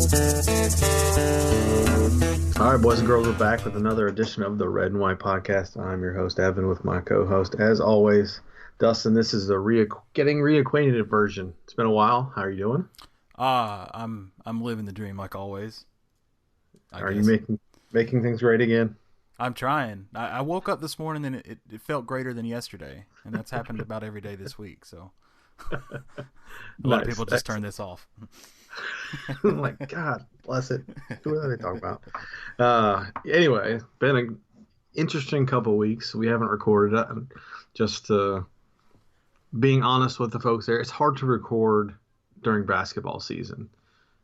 All right, boys and girls, we're back with another edition of the Red and White Podcast. I'm your host, Evan, with my co-host, as always, Dustin. This is the getting reacquainted version. It's been a while. How are you doing? I'm living the dream like always. I Are you guess making things great again? I'm trying. I woke up this morning and it felt greater than yesterday, and that's happened about every day this week. So a lot of Nice. people just turn this off. Like, God bless it. Who are they talking about? Anyway, been an interesting couple weeks. We haven't recorded it. Just being honest with the folks there, it's hard to record during basketball season.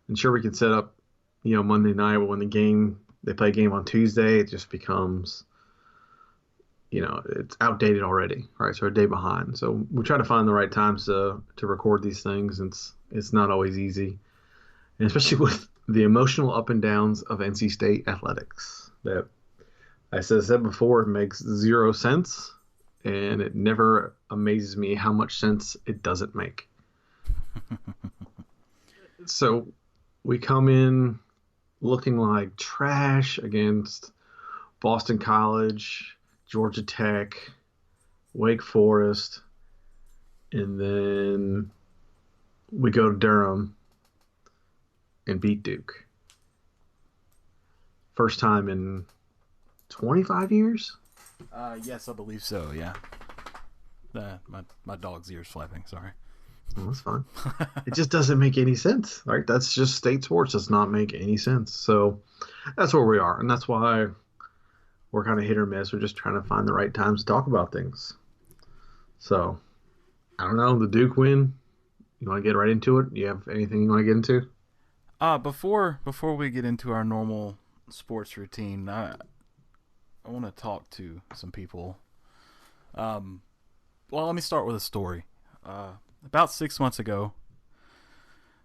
And sure, we can set up, Monday night, but when they play a game on Tuesday, it just becomes, it's outdated already, right? So we're a day behind. So we try to find the right times to record these things. It's not always easy, and especially with the emotional up and downs of NC State athletics. That I said before, it makes zero sense, and it never amazes me how much sense it doesn't make. So we come in looking like trash against Boston College, Georgia Tech, Wake Forest, and then we go to Durham and beat Duke. First time in 25 years? Yes, I believe so. Yeah. My dog's ears flapping. Sorry. Well, that's fine. It just doesn't make any sense, right? That's just state sports. Does not make any sense. So that's where we are, and that's why we're kind of hit or miss. We're just trying to find the right times to talk about things. So I don't know. The Duke win. You want to get right into it? You have anything you want to get into? Before we get into our normal sports routine, I want to talk to some people. Well, let me start with a story. About 6 months ago,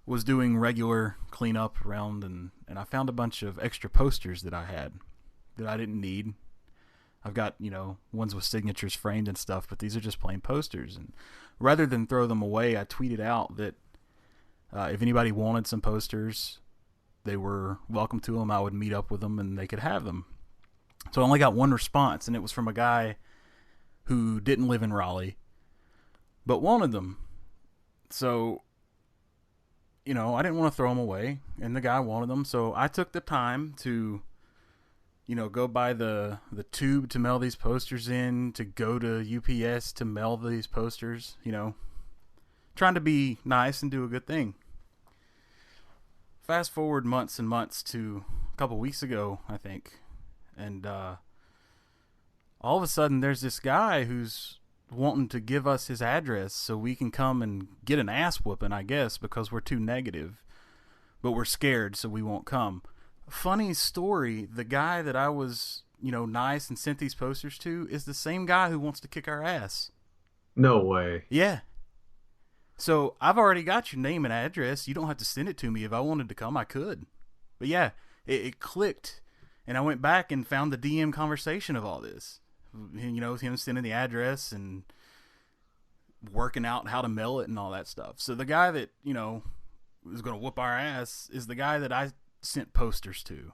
was doing regular cleanup around, and I found a bunch of extra posters that I had that I didn't need. I've got, ones with signatures framed and stuff, but these are just plain posters. And rather than throw them away, I tweeted out that if anybody wanted some posters, they were welcome to them. I would meet up with them and they could have them. So I only got one response, and it was from a guy who didn't live in Raleigh, but wanted them. So, I didn't want to throw them away, and the guy wanted them. So I took the time to, go buy the tube to mail these posters in, to go to UPS to mail these posters, trying to be nice and do a good thing. Fast forward months and months to a couple weeks ago, I think, and all of a sudden there's this guy who's wanting to give us his address so we can come and get an ass whooping, I guess, because we're too negative, but we're scared, so we won't come. Funny story, the guy that I was, nice and sent these posters to is the same guy who wants to kick our ass. No way. Yeah. So I've already got your name and address. You don't have to send it to me. If I wanted to come, I could. But yeah, it clicked, and I went back and found the DM conversation of all this. Him sending the address and working out how to mail it and all that stuff. So the guy that, was going to whoop our ass is the guy that I sent posters to.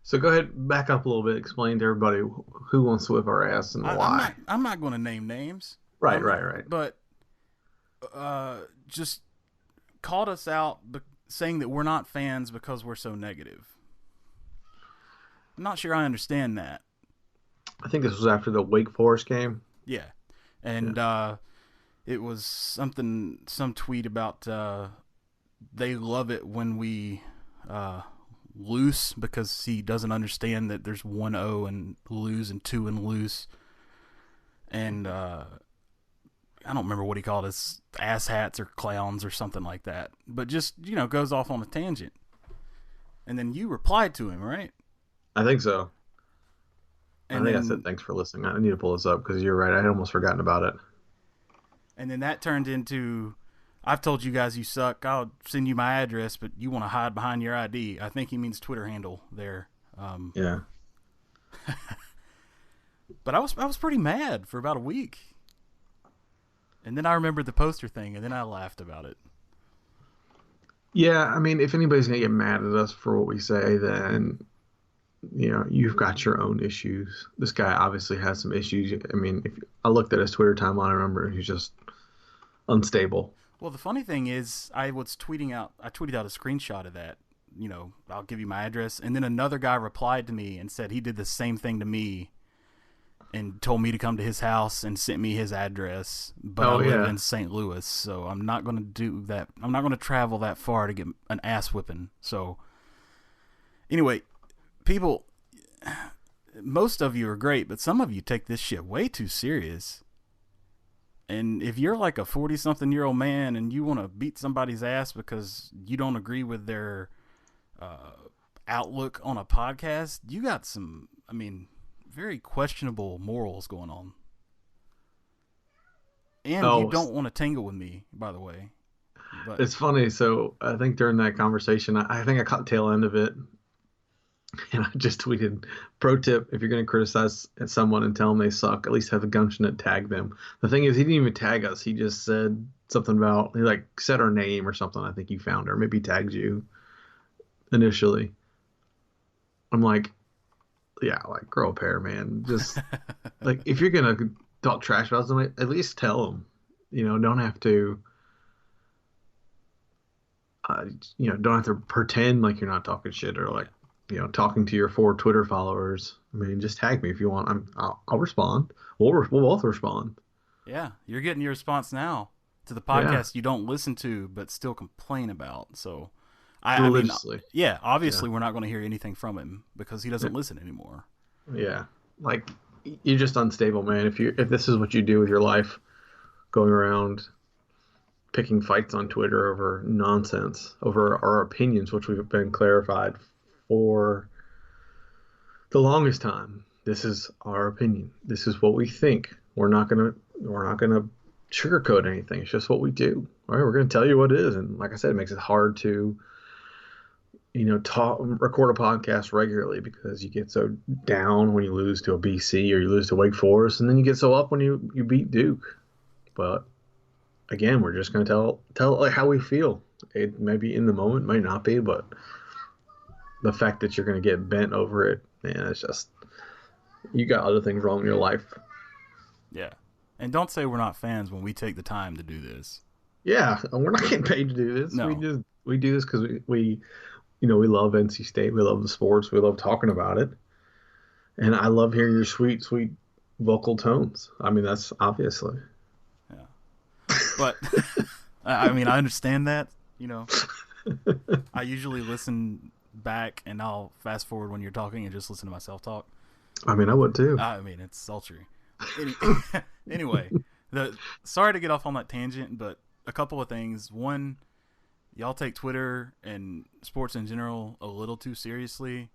So go ahead, back up a little bit. Explain to everybody who wants to whip our ass and why. I'm not going to name names. Right. But just called us out saying that we're not fans because we're so negative. I'm not sure I understand that. I think this was after the Wake Forest game. Yeah. And it was some tweet about they love it when we loose, because he doesn't understand that there's 1-0 and lose and 2 and loose. And I don't remember what he called us, ass hats or clowns or something like that. But just, goes off on a tangent. And then you replied to him, right? I think so. And I said thanks for listening. I need to pull this up because you're right. I had almost forgotten about it. And then that turned into, I've told you guys you suck. I'll send you my address, but you want to hide behind your ID. I think he means Twitter handle there. Yeah. But I was pretty mad for about a week. And then I remembered the poster thing, and then I laughed about it. Yeah, I mean, if anybody's gonna get mad at us for what we say, then you've got your own issues. This guy obviously has some issues. I mean, if I looked at his Twitter timeline, I remember he's just unstable. Well, the funny thing is, I tweeted out a screenshot of that. I'll give you my address, and then another guy replied to me and said he did the same thing to me and told me to come to his house and sent me his address. But I Oh live yeah. in St. Louis, so I'm not going to do that. I'm not going to travel that far to get an ass whipping. So anyway, people, most of you are great, but some of you take this shit way too serious. And if you're like a 40-something-year-old man and you want to beat somebody's ass because you don't agree with their uh, outlook on a podcast, you got some, I mean, very questionable morals going on. And you Oh, don't want to tangle with me, by the way. But it's funny. So I think during that conversation, I think I caught the tail end of it, and I just tweeted, "Pro tip: if you're going to criticize someone and tell them they suck, at least have the gumption to tag them." The thing is, he didn't even tag us. He just said something about he like said our name or something. I think you found her. Maybe he tagged you initially. I'm like, yeah, like grow a pair, man. Just like if you're gonna talk trash about somebody, at least tell them. Don't have to. Uh, don't have to pretend like you're not talking shit or yeah, like, talking to your four Twitter followers. I mean, just tag me if you want. I'll respond. We'll both respond. yeah, you're getting your response now to the Yeah, podcast you don't listen to but still complain about. So, I mean, religiously. yeah, Yeah, obviously we're not going to hear anything from him because he doesn't listen anymore. yeah. Like you're just unstable, man. If this is what you do with your life, going around picking fights on Twitter over nonsense, over our opinions, which we've been clarified for the longest time. This is our opinion. This is what we think. We're not gonna sugarcoat anything. It's just what we do. All right, we're gonna tell you what it is. And like I said, it makes it hard to talk record a podcast regularly because you get so down when you lose to a BC or you lose to Wake Forest, and then you get so up when you beat Duke. But again, we're just gonna tell like how we feel. It may be in the moment, may not be, but the fact that you're gonna get bent over it, man, it's just you got other things wrong in your life. Yeah. And don't say we're not fans when we take the time to do this. Yeah, and we're not getting paid to do this. We No. just we do this because we love NC State. We love the sports. We love talking about it, and I love hearing your sweet, sweet vocal tones. I mean, that's obviously. Yeah. But I mean, I understand that, you know. I usually listen back and I'll fast forward when you're talking and just listen to myself talk. I mean, I would too. I mean, it's sultry. Any, anyway, sorry to get off on that tangent, but a couple of things. One, y'all take Twitter and sports in general a little too seriously.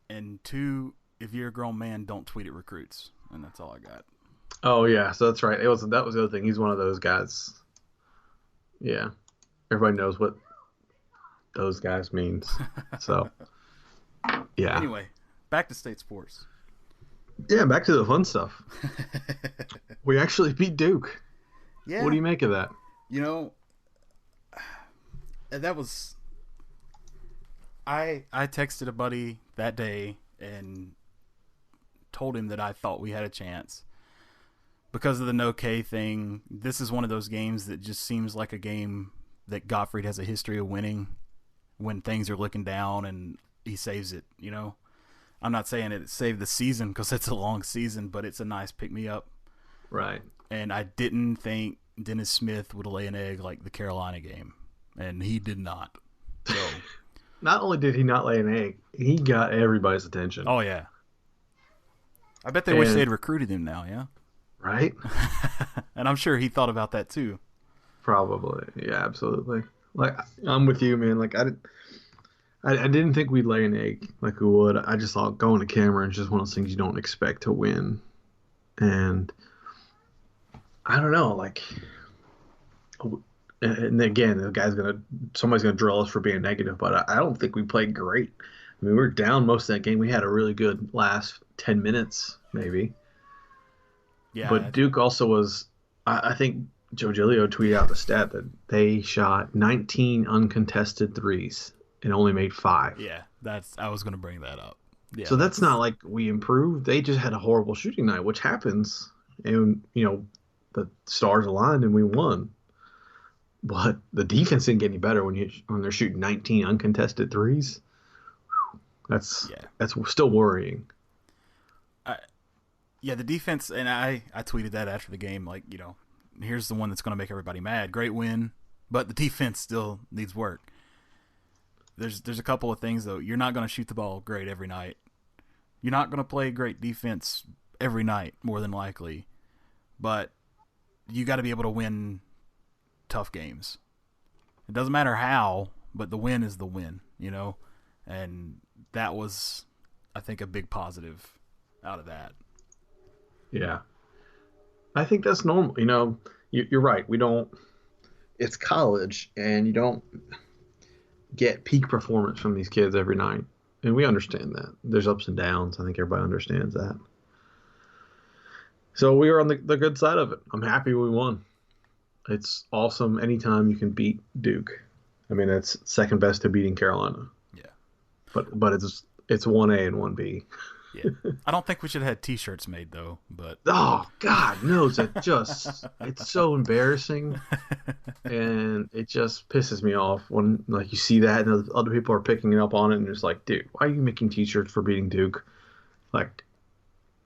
And two, if you're a grown man, don't tweet at recruits. And that's all I got. Oh yeah, so that's right. That was the other thing. He's one of those guys. Yeah, everybody knows what those guys means. So yeah, Anyway, back to state sports. yeah. Back to the fun stuff. We actually beat Duke. What do Yeah, you make of that? you know, that was I texted a buddy that day and told him that I thought we had a chance because of the no K thing. This is one of those games that just seems like a game that Gottfried has a history of winning when things are looking down and he saves it, you know. I'm not saying it saved the season because it's a long season, but it's a nice pick me up. Right. And I didn't think Dennis Smith would lay an egg like the Carolina game, and he did not. So, Not only did he not lay an egg, he got everybody's attention. oh yeah, I bet they wish And they'd recruited him now. Yeah, right? and I'm sure he thought about that too. Probably. Yeah, absolutely. Like I'm with you, man. Like I didn't think we'd lay an egg like we would. I just thought going to Cameron is just one of those things you don't expect to win. And I don't know, like and again, somebody's gonna drill us for being negative, but I don't think we played great. I mean, we were down most of that game. We had a really good last 10 minutes, maybe. Yeah, But Duke also was, I think Joe Giglio tweeted out the stat that they shot 19 uncontested threes and only made five. Yeah, I was going to bring that up. Yeah, So that's not that's like we improved. They just had a horrible shooting night, which happens. And, the stars aligned and we won. But the defense didn't get any better when they're shooting 19 uncontested threes. That's yeah. that's still worrying. I, yeah, the defense, and I tweeted that after the game, like, here's the one that's going to make everybody mad. Great win, but the defense still needs work. There's a couple of things though. You're not going to shoot the ball great every night. You're not going to play great defense every night, more than likely. But you got to be able to win tough games. It doesn't matter how, but the win is the win. And that was, I think, a big positive out of that. Yeah. I think that's normal. You're right. We don't, it's college and you don't get peak performance from these kids every night. And we understand that. There's ups and downs. I think everybody understands that. So we were on the good side of it. I'm happy we won. It's awesome anytime you can beat Duke. I mean, it's second best to beating Carolina. Yeah. But it's 1A and 1B. Yeah. I don't think we should have had T-shirts made though, but Oh God, no! It's so embarrassing, and it just pisses me off when like you see that and other people are picking up on it, and it's like, dude, why are you making T-shirts for beating Duke? Like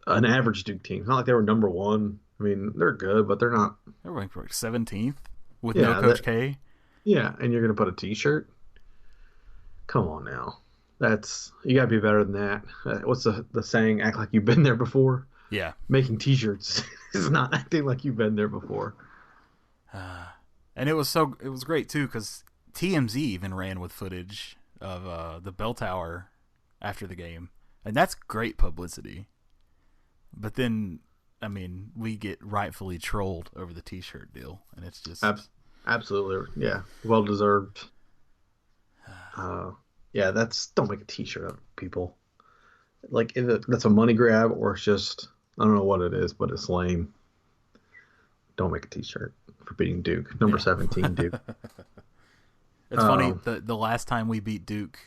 an average Duke team. It's not like they were number one. I mean, they're good, but they're not. they're ranked for 17th with no Yeah, Coach K. yeah, and you're gonna put a T-shirt? Come on now, you gotta be better than that. What's the saying? Act like you've been there before. Yeah. Making T-shirts is not acting like you've been there before. And it was great too because TMZ even ran with footage of the bell tower after the game, and that's great publicity. But then, I mean, we get rightfully trolled over the T-shirt deal, and it's just Absolutely, yeah, well deserved. Yeah, don't make a T-shirt of people. Like that's a money grab, or it's just I don't know what it is, but it's lame. Don't make a T-shirt for beating Duke, number 17 Duke. It's funny. The last time we beat Duke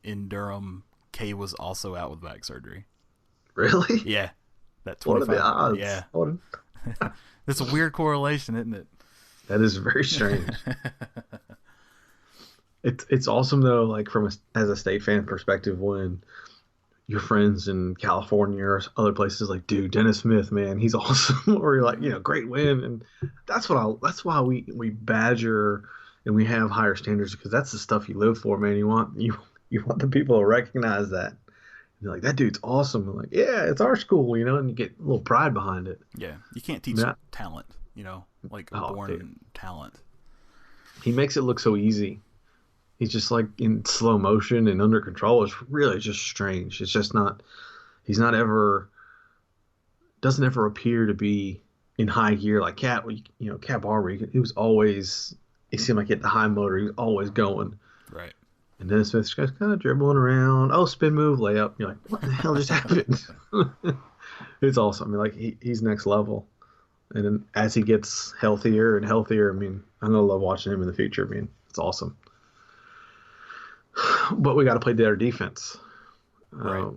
in Durham, Kay was also out with back surgery. Really? Yeah, that What are 25. the odds? Yeah, What it's a weird correlation, isn't it? that is very strange. It's awesome though, like as a state fan perspective, when your friends in California or other places like, dude, Dennis Smith, man, he's awesome. Or you're like, great win, and that's why we badger and we have higher standards because that's the stuff you live for, man. You want the people to recognize that. And you're like, that dude's awesome. And like, yeah, it's our school, and you get a little pride behind it. Yeah, you can't teach talent, like born dude. talent. He makes it look so easy. He's just like in slow motion and under control. It's really just strange. It's just not. He's not ever. Doesn't ever appear to be in high gear like Cat. Cat Barber. He was always. He seemed like he had the high motor. He was always going. Right. And Dennis Smith's just kind of dribbling around. Oh, spin move, layup. You're like, what the hell just happened? It's awesome. I mean, like he's next level. And then as he gets healthier and healthier, I mean, I'm gonna love watching him in the future. I mean, it's awesome. But we got to play better defense. Right.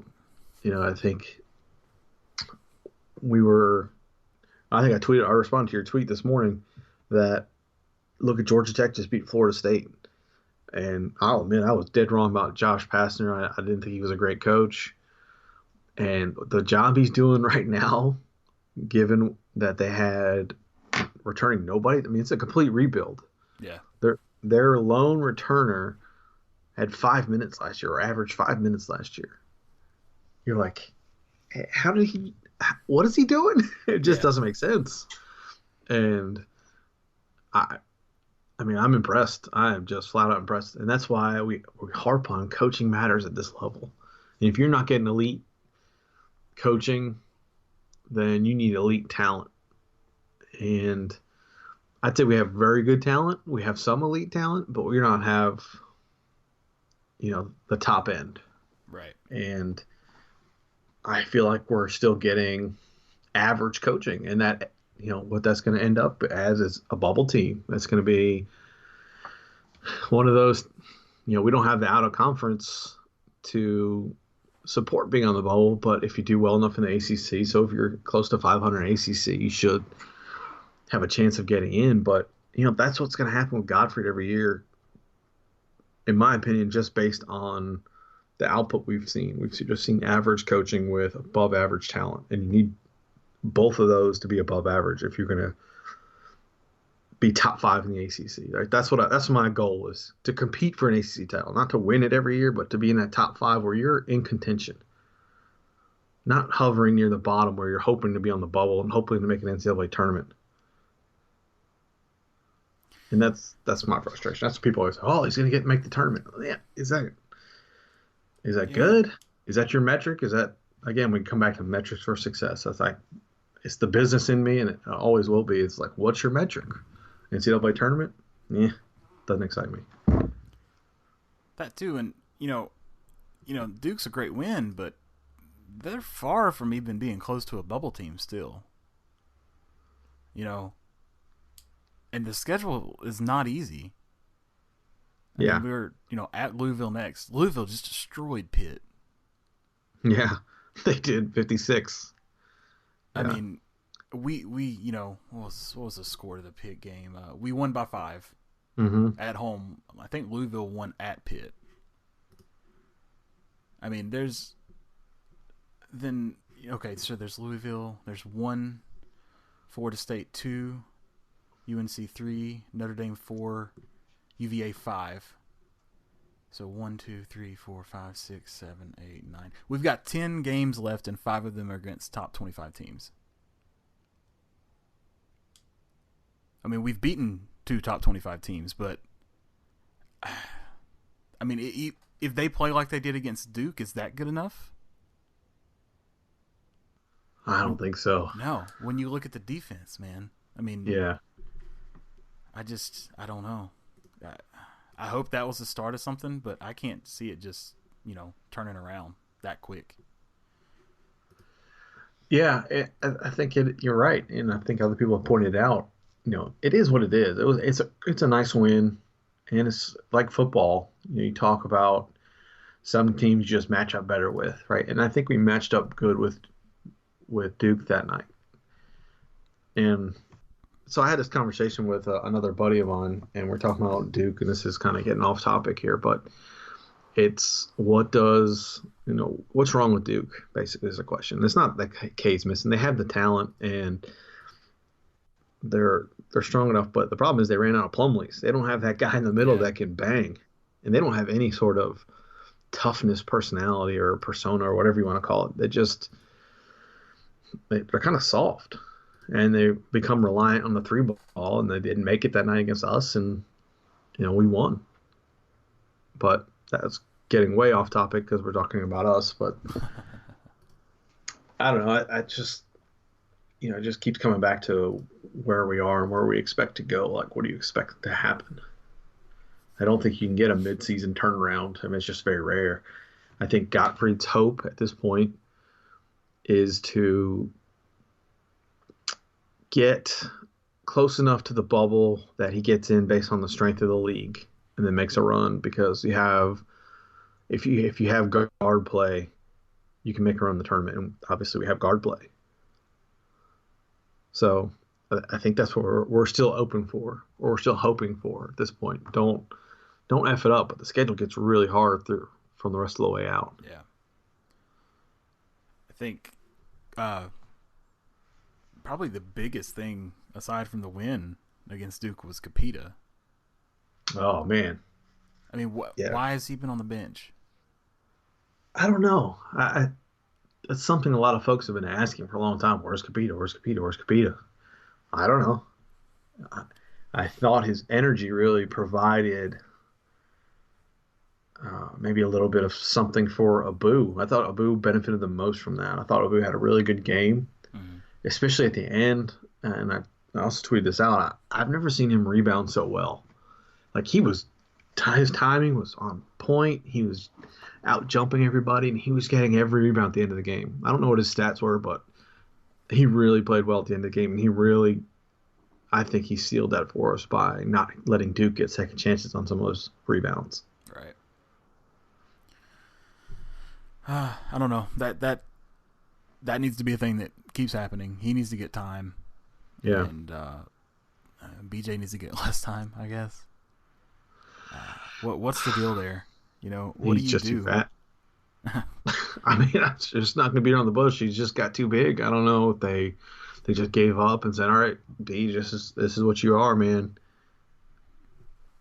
I think I responded to your tweet this morning that look at Georgia Tech just beat Florida State. And I'll admit I was dead wrong about Josh Pastner. I didn't think he was a great coach. And the job he's doing right now, given that they had returning nobody, I mean, it's a complete rebuild. Yeah. Their lone returner had 5 minutes last year, or averaged 5 minutes last year. You're like, what is he doing? It just doesn't make sense. And I mean, I'm impressed. I am just flat out impressed. And that's why we harp on coaching matters at this level. And if you're not getting elite coaching, then you need elite talent. And I'd say we have very good talent. We have some elite talent, but we don't have the top end. Right. And I feel like we're still getting average coaching, and that what that's going to end up as is a bubble team. That's going to be one of those. We don't have the out of conference to support being on the bubble, but if you do well enough in the ACC, so if you're close to 500 ACC, you should have a chance of getting in. But that's what's going to happen with Gottfried every year, in my opinion, just based on the output we've seen. We've just seen average coaching with above average talent, and you need both of those to be above average if you're going to be top 5 in the ACC. Right? That's my goal, is to compete for an ACC title, not to win it every year, but to be in that top 5 where you're in contention, not hovering near the bottom where you're hoping to be on the bubble and hoping to make an NCAA tournament. And that's my frustration. That's what people always say, oh, he's going to make the tournament. Yeah, is that good? Is that your metric? Is that, again, we come back to metrics for success. That's like, it's the business in me, and it always will be. It's like, what's your metric? NCAA tournament? Yeah, doesn't excite me. That too, and Duke's a great win, but they're far from even being close to a bubble team still. And the schedule is not easy. I mean, we're at Louisville next. Louisville just destroyed Pitt. Yeah, they did 56. I mean, we what was the score of the Pitt game? We won by 5 at home. I think Louisville won at Pitt. I mean, there's Louisville. There's 1, Florida State 2, UNC 3, Notre Dame 4, UVA 5. So 1, 2, 3, 4, 5, 6, 7, 8, 9. We've got 10 games left, and 5 of them are against top 25 teams. I mean, we've beaten 2 top 25 teams, but I mean, if they play like they did against Duke, is that good enough? I don't think so. No. When you look at the defense, man. I mean, yeah. I don't know. I hope that was the start of something, but I can't see it just, turning around that quick. Yeah, I think you're right, and I think other people have pointed out. It is what it is. It's a nice win, and it's like football. You talk about some teams you just match up better with, right? And I think we matched up good with Duke that night. And so I had this conversation with another buddy of mine, and we're talking about Duke, and this is kind of getting off topic here, but it's what's wrong with Duke, basically, is the question. It's not that K's missing. They have the talent, and they're strong enough, but the problem is they ran out of Plumlees. They don't have that guy in the middle that can bang, and they don't have any sort of toughness, personality, or persona, or whatever you want to call it. They're kind of soft, and they become reliant on the 3 ball, and they didn't make it that night against us, and we won. But that's getting way off topic because we're talking about us. But I don't know. I just it just keeps coming back to where we are and where we expect to go. Like, what do you expect to happen? I don't think you can get a midseason turnaround. I mean, it's just very rare. I think Gottfried's hope at this point is to get close enough to the bubble that he gets in based on the strength of the league and then makes a run, because if you have guard play, you can make a run in the tournament, and obviously we have guard play. So I think that's what we're still open for, or we're still hoping for at this point. Don't F it up, but the schedule gets really hard from the rest of the way out. Yeah. I think probably the biggest thing, aside from the win against Duke, was Capita. Oh, man. I mean, why has he been on the bench? I don't know. That's something a lot of folks have been asking for a long time. Where's Capita? Where's Capita? Where's Capita? I don't know. I thought his energy really provided maybe a little bit of something for Abu. I thought Abu benefited the most from that. I thought Abu had a really good game, especially at the end. And I also tweeted this out. I've never seen him rebound so well. Like, his timing was on point. He was out jumping everybody, and he was getting every rebound at the end of the game. I don't know what his stats were, but he really played well at the end of the game, and he really, I think he sealed that for us by not letting Duke get second chances on some of those rebounds. Right. I don't know. That needs to be a thing that keeps happening. He needs to get time. Yeah. And BJ needs to get less time, I guess. What's the deal there? What He's do you just do? too fat. I mean, it's just not going to beat around the bush. He's just got too big. I don't know if they just gave up and said, "All right, B, this is what you are, man.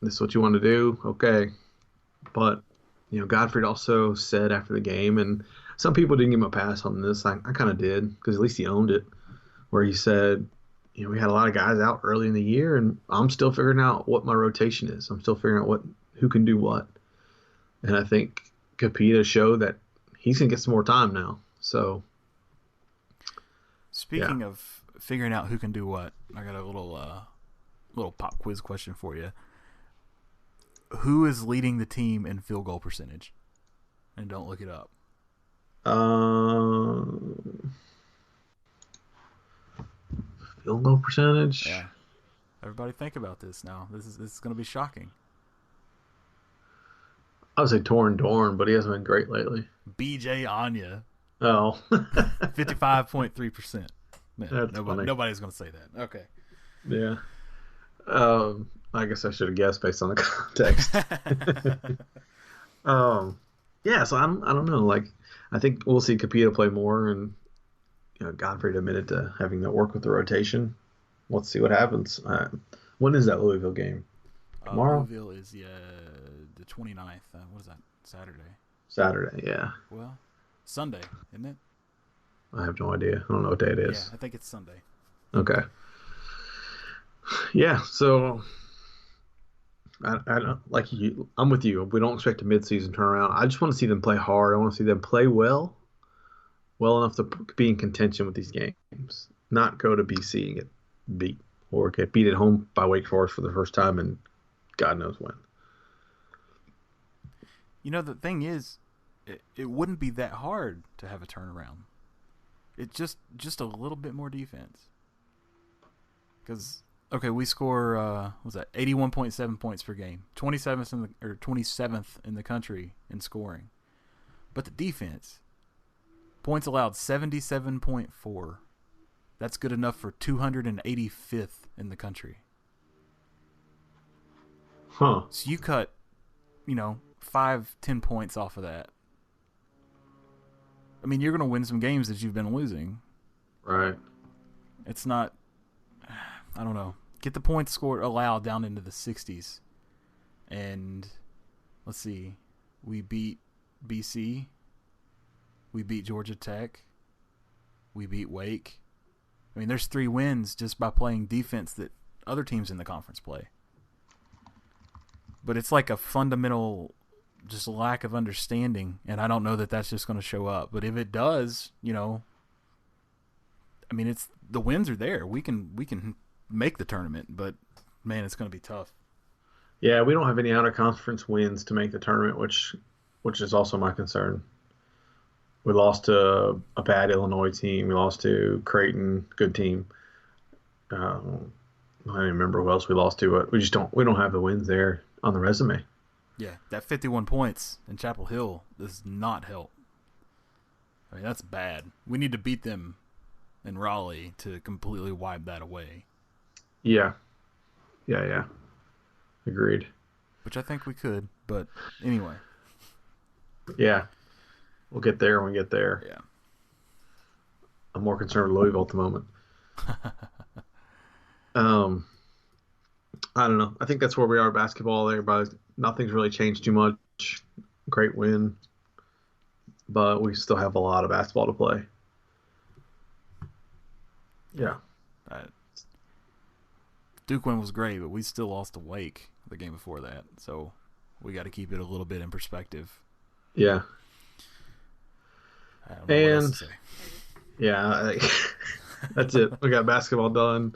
This is what you want to do, okay." But Godfrey also said after the game, and some people didn't give him a pass on this. I kind of did, because at least he owned it, where he said, we had a lot of guys out early in the year, and I'm still figuring out what my rotation is. I'm still figuring out who can do what. And I think Capita showed that he's going to get some more time now. So, speaking of figuring out who can do what, I got a little pop quiz question for you. Who is leading the team in field goal percentage? And don't look it up. Field goal percentage? Yeah. Everybody think about this now. This is going to be shocking. I would say Torrin Dorn, but he hasn't been great lately. BJ Anya. Oh. 55.3%. That's funny. Nobody's going to say that. Okay. Yeah. I guess I should have guessed based on the context. Yeah, so I don't know. Like, I think we'll see Capita play more, and Godfrey admitted to having to work with the rotation. Let's see what happens. When is that Louisville game? Tomorrow? Louisville is the 29th. What is that? Saturday, yeah. Well, Sunday, isn't it? I have no idea. I don't know what day it is. Yeah, I think it's Sunday. Okay. Yeah, so I don't like you. I'm with you. We don't expect a midseason turnaround. I just want to see them play hard. I want to see them play well enough to be in contention with these games, not go to BC and get beat or get beat at home by Wake Forest for the first time and God knows when. The thing is, it wouldn't be that hard to have a turnaround. It's just a little bit more defense. Because we score 81.7 points per game, 27th in the country in scoring, but the defense points allowed 77.4. That's good enough for 285th in the country. Huh. So you cut, 5-10 points off of that. I mean, you're going to win some games that you've been losing. Right. It's not, I don't know. Get the points scored allowed down into the 60s. And let's see. We beat BC. We beat Georgia Tech. We beat Wake. I mean, there's 3 wins just by playing defense that other teams in the conference play. But it's like a fundamental just lack of understanding, and I don't know that that's just going to show up. But if it does, I mean, it's the wins are there. We can make the tournament, but man, it's going to be tough. Yeah, we don't have any out-of-conference wins to make the tournament, which is also my concern. We lost to a bad Illinois team. We lost to Creighton, good team. I don't remember who else we lost to, but we don't have the wins there on the resume. Yeah, that 51 points in Chapel Hill does not help. I mean, that's bad. We need to beat them in Raleigh to completely wipe that away. Yeah. Agreed. Which I think we could, but anyway. Yeah. We'll get there when we get there. Yeah. I'm more concerned with Louisville at the moment. I don't know. I think that's where we are at basketball. Nothing's really changed too much. Great win. But we still have a lot of basketball to play. Yeah. Duke win was great, but we still lost to Wake the game before that. So we got to keep it a little bit in perspective. Yeah. I don't know what else to say. Yeah, that's it. We got basketball done.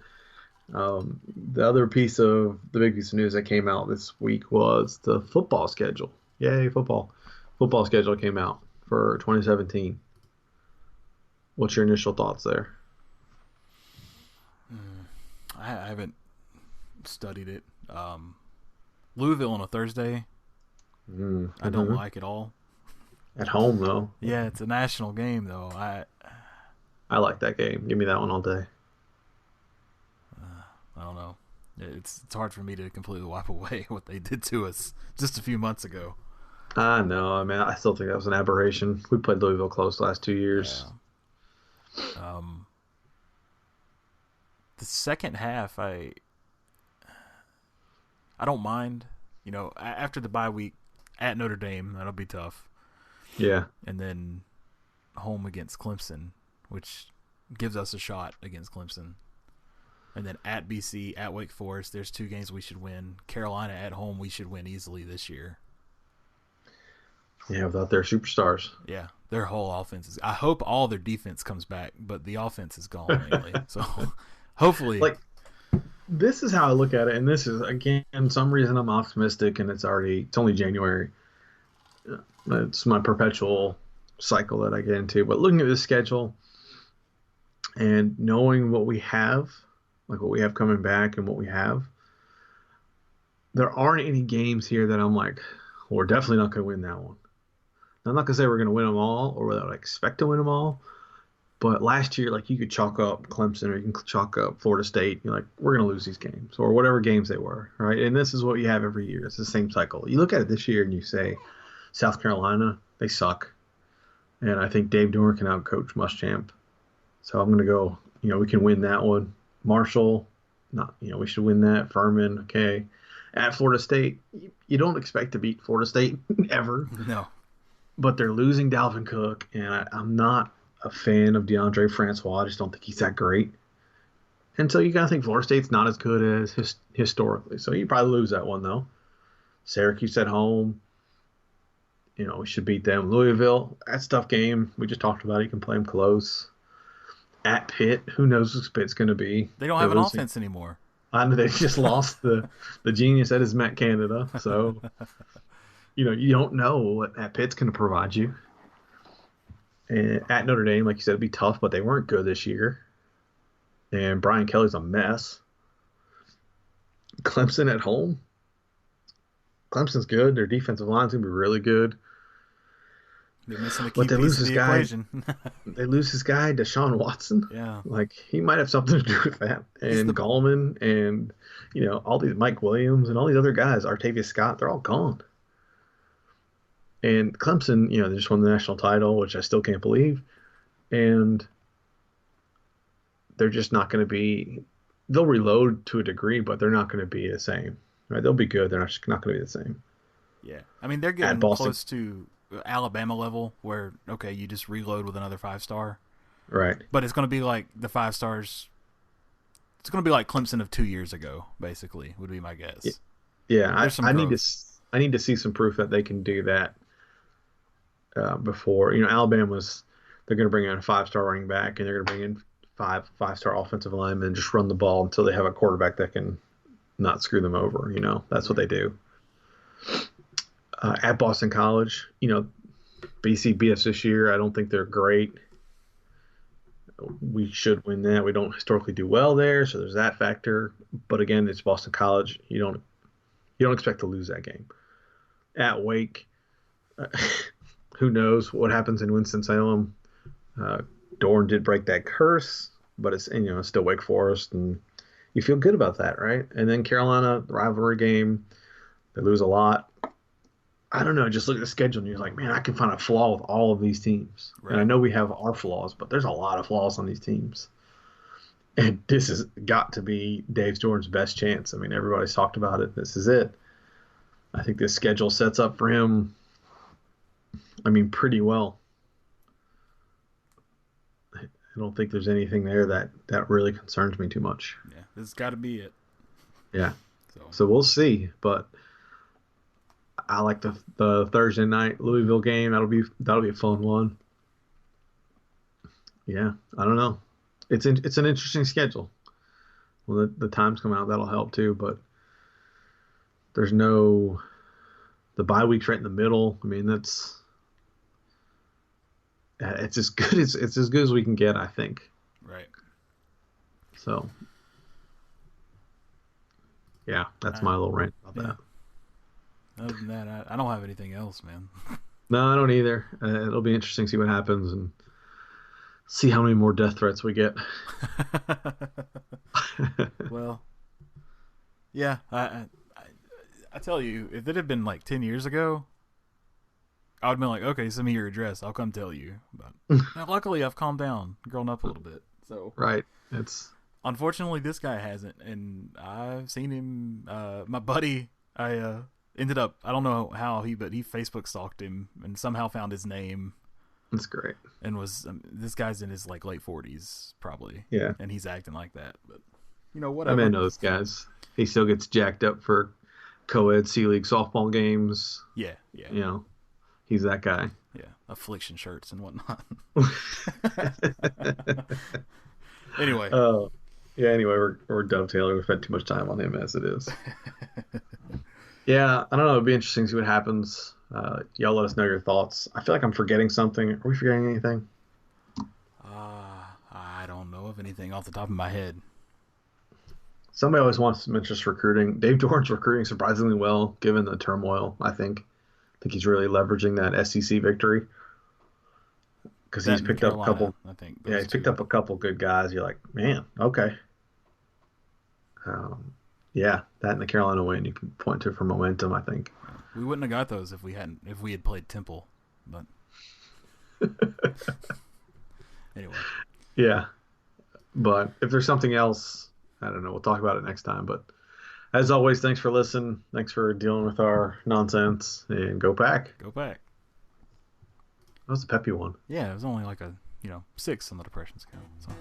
The other big piece of news that came out this week was the football schedule. Yay, football. Football schedule came out for 2017. What's your initial thoughts there? I haven't studied it. Louisville on a Thursday. I don't like at all. At home though. Yeah, it's a national game though. I like that game. Give me that one all day. I don't know. It's hard for me to completely wipe away what they did to us just a few months ago. I know. I mean, I still think that was an aberration. We played Louisville close the last 2 years. Yeah. The second half, I don't mind. You know, after the bye week at Notre Dame, that'll be tough. Yeah. And then home against Clemson, which gives us a shot against Clemson. And then at BC, at Wake Forest, there's 2 games we should win. Carolina at home, we should win easily this year. Yeah, without their superstars. Yeah, their whole offense is. I hope all their defense comes back, but the offense is gone lately. So hopefully, like, this is how I look at it, and this is again some reason I'm optimistic, and it's only January. It's my perpetual cycle that I get into. But looking at the schedule and knowing what we have, like what we have coming back and what we have, there aren't any games here that I'm like, well, we're definitely not going to win that one. Now, I'm not going to say we're going to win them all or that I expect to win them all. But last year, like, you could chalk up Clemson or you can chalk up Florida State. You're like, we're going to lose these games or whatever games they were, right? And this is what you have every year. It's the same cycle. You look at it this year and you say, South Carolina, they suck. And I think Dave Dorn can outcoach Muschamp. So I'm going to go, we can win that one. Marshall, we should win that. Furman, okay. At Florida State, you don't expect to beat Florida State ever. No. But they're losing Dalvin Cook, and I'm not a fan of DeAndre Francois. I just don't think he's that great. And so you got to think Florida State's not as good as historically. So you probably lose that one, though. Syracuse at home. We should beat them. Louisville, that's a tough game. We just talked about it. You can play them close. At Pitt, who knows who Pitt's going to be. They don't have an offense anymore. I know they just lost the genius that is Matt Canada. So, you don't know what at Pitt's going to provide you. And at Notre Dame, like you said, it'd be tough, but they weren't good this year. And Brian Kelly's a mess. Clemson at home. Clemson's good. Their defensive line's going to be really good. They're missing a key but they piece lose of this the guy. equation. They lose this guy, Deshaun Watson. Yeah. Like, he might have something to do with that. And Gallman and, all these Mike Williams and all these other guys, Artavius Scott, they're all gone. And Clemson, they just won the national title, which I still can't believe. And they're just not going to be – they'll reload to a degree, but they're not going to be the same. Right? They'll be good. They're not going to be the same. Yeah. I mean, they're getting close to Alabama level where, okay, you just reload with another 5-star. Right. But it's going to be like the 5-stars – it's going to be like Clemson of 2 years ago, basically, would be my guess. Yeah, I need to see some proof that they can do that before. Alabama's – they're going to bring in a 5-star running back, and they're going to bring in five-star offensive linemen and just run the ball until they have a quarterback that can not screw them over. That's what they do. At Boston College, BC beat us this year. I don't think they're great. We should win that. We don't historically do well there, so there's that factor. But again, it's Boston College. You don't expect to lose that game. At Wake, who knows what happens in Winston-Salem? Dorn did break that curse, but it's still Wake Forest, and you feel good about that, right? And then Carolina, the rivalry game, they lose a lot. I don't know. Just look at the schedule, and you're like, man, I can find a flaw with all of these teams. Right. And I know we have our flaws, but there's a lot of flaws on these teams. And this has got to be Dave Dorn's best chance. I mean, everybody's talked about it. This is it. I think this schedule sets up for him, pretty well. I don't think there's anything there that really concerns me too much. Yeah, this has got to be it. Yeah. So we'll see, but I like the Thursday night Louisville game. That'll be a fun one. Yeah, I don't know. It's an interesting schedule. When the times come out, that'll help too. But there's the bye week's right in the middle. I mean, it's as good as we can get, I think. Right. So Yeah, that's my little rant about Yeah. that. Other than that, I don't have anything else, man. No, I don't either. It'll be interesting to see what happens and see how many more death threats we get. Well, yeah, I tell you, if it had been like 10 years ago, I would have been like, okay, send me your address. I'll come tell you. But now, luckily, I've calmed down, grown up a little bit. So Right. It's unfortunately, this guy hasn't, and I've seen him. My buddy, I ended up. I don't know how but he Facebook stalked him and somehow found his name it's great. and was this guy's in his like late 40s probably, Yeah. and he's acting like that. But I whatever. man knows guys. He still gets jacked up for co-ed C League softball games. Yeah, yeah, You know, he's that guy. yeah. Affliction shirts and whatnot. Anyway, Yeah. Anyway, we're dovetailing. We spent too much time on him as it is. Yeah, I don't know. It'd be interesting to see what happens. Y'all let us know your thoughts. I feel like I'm forgetting something. Are we forgetting anything? I don't know of anything off the top of my head. Somebody always wants to mention recruiting. Dave Doran's recruiting surprisingly well, given the turmoil. I think he's really leveraging that SEC victory because That he's and picked up a Carolina, couple. I think. Yeah, those he's picked two. up a couple good guys. You're like, man, okay. Yeah, that and the Carolina win you can point to for momentum. I think. We wouldn't have got those if we had played Temple. But anyway, Yeah, but if there's something else, I don't know. We'll talk about it next time. But as always, thanks for listening. Thanks for dealing with our nonsense. And go Pack. go back. That was a peppy one. Yeah, it was only like a 6 on the depression scale. So.